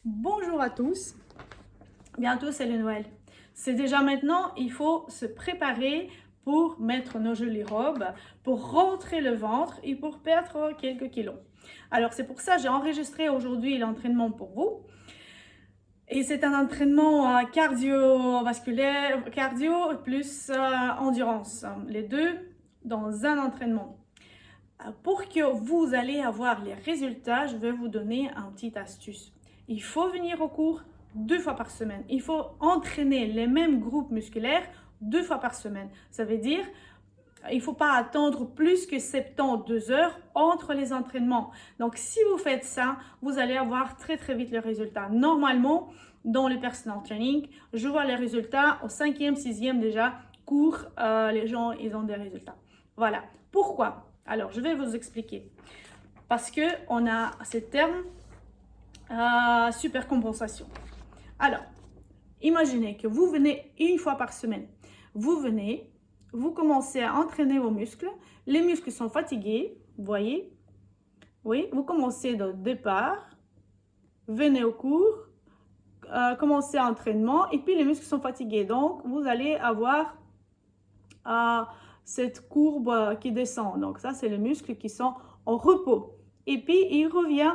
Bonjour à tous, bientôt c'est le Noël. C'est déjà maintenant, il faut se préparer pour mettre nos jolies robes, pour rentrer le ventre et pour perdre quelques kilos. Alors c'est pour ça que j'ai enregistré aujourd'hui l'entraînement pour vous. Et c'est un entraînement cardiovasculaire, cardio plus endurance, les deux dans un entraînement. Pour que vous allez avoir les résultats, je vais vous donner un petit astuce. Il faut venir au cours 2 fois par semaine. Il faut entraîner les mêmes groupes musculaires 2 fois par semaine. Ça veut dire il ne faut pas attendre plus que 72 heures entre les entraînements. Donc, si vous faites ça, vous allez avoir très vite les résultats. Normalement, dans le personal training, je vois les résultats au 5e, 6e déjà cours. Les gens, ils ont des résultats. Voilà. Pourquoi? Alors, je vais vous expliquer. Parce qu'on a ce terme supercompensation. Alors, imaginez que vous venez une fois par semaine. Vous venez, vous commencez à entraîner vos muscles. Les muscles sont fatigués, vous voyez? Oui, vous commencez au départ, venez au cours, commencez l'entraînement et puis les muscles sont fatigués. Donc, vous allez avoir cette courbe qui descend. Donc, ça, c'est les muscles qui sont en repos. Et puis, il revient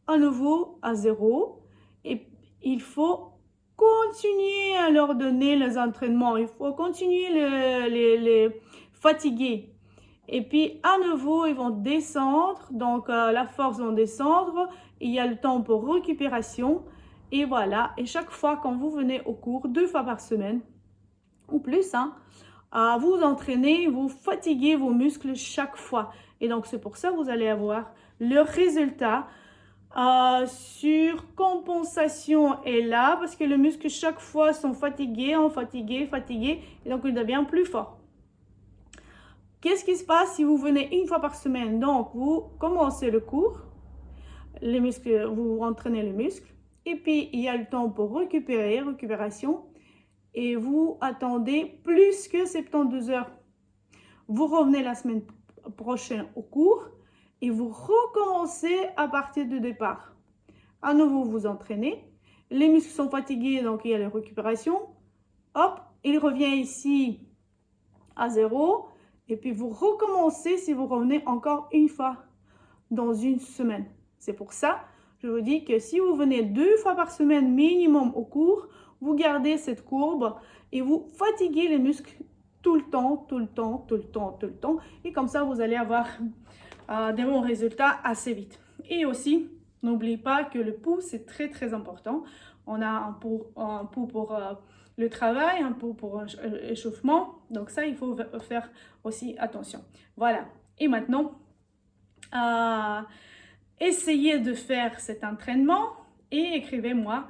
à nouveau à zéro. Et il faut continuer à leur donner les entraînements. Il faut continuer les fatiguer. Et puis, à nouveau, ils vont descendre. Donc, la force va descendre. Il y a le temps pour récupération. Et voilà. Et chaque fois, quand vous venez au cours, 2 fois par semaine, ou plus, vous entraînez, vous fatiguez vos muscles chaque fois. Et donc, c'est pour ça que vous allez avoir le résultat. Surcompensation est là parce que les muscles chaque fois sont fatigués, et donc il devient plus fort. Qu'est-ce qui se passe si vous venez une fois par semaine? Donc vous commencez le cours, les muscles, vous entraînez les muscles et puis il y a le temps pour récupération et vous attendez plus que 72 heures. Vous revenez la semaine prochaine au cours et vous recommencez à partir du départ. À nouveau, vous entraînez. Les muscles sont fatigués, donc il y a la récupération. Hop, il revient ici à zéro. Et puis, vous recommencez si vous revenez encore une fois dans une semaine. C'est pour ça, je vous dis que si vous venez 2 fois par semaine minimum au cours, vous gardez cette courbe et vous fatiguez les muscles tout le temps. Et comme ça, vous allez avoir des bons résultats assez vite. Et aussi, n'oubliez pas que le pouls, c'est très important. On a un pouls pour le travail, un pouls pour l'échauffement. Donc ça, il faut faire aussi attention. Voilà. Et maintenant, essayez de faire cet entraînement et écrivez-moi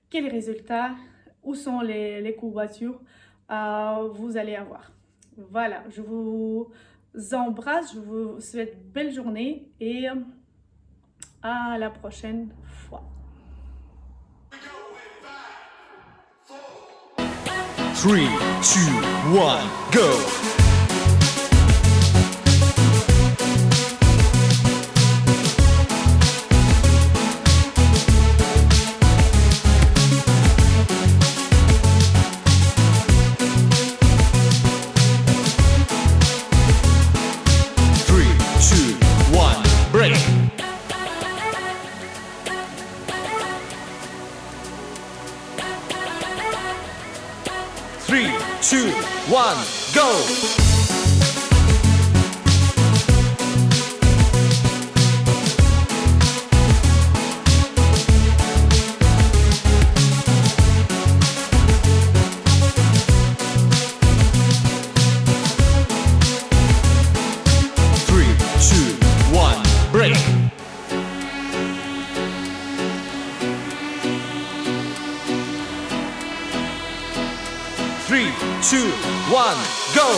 quels résultats, où sont les courbatures vous allez avoir. Voilà, je vous embrasse, je vous souhaite une belle journée et à la prochaine fois. 3, 2, 1, go! Three, two, one, go! 3, 2, 1, go!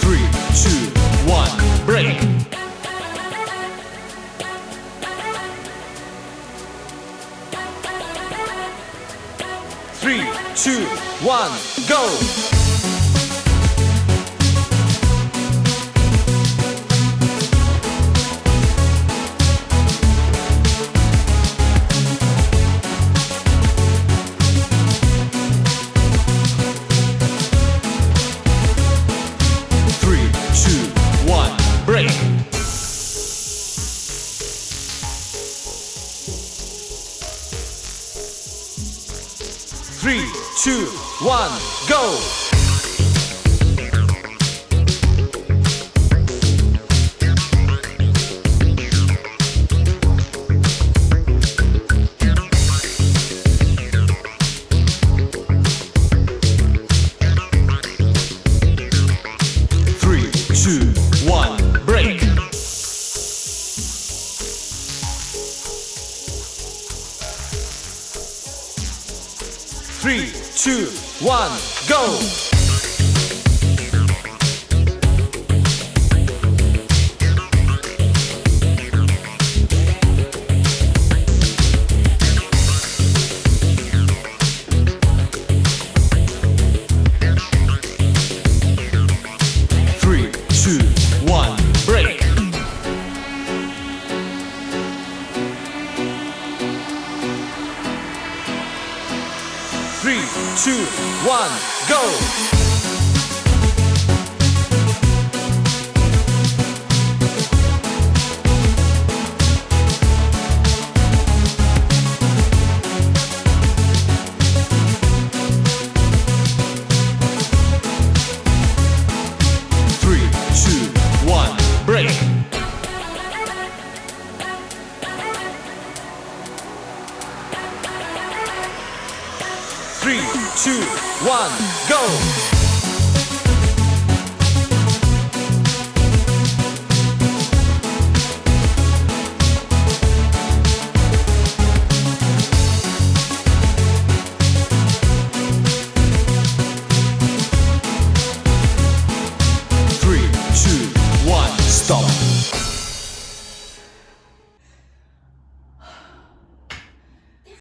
3, 2, 1, break! 3, 2, 1, go! 3, 2, 1, break! 3, 2, 1, go! 3, 2, 1, break! 3, 2, 1, go! 3, 2, 1, break! 3, 2, 1, go! 3, 2, 1, break! 3, 2, 1, go!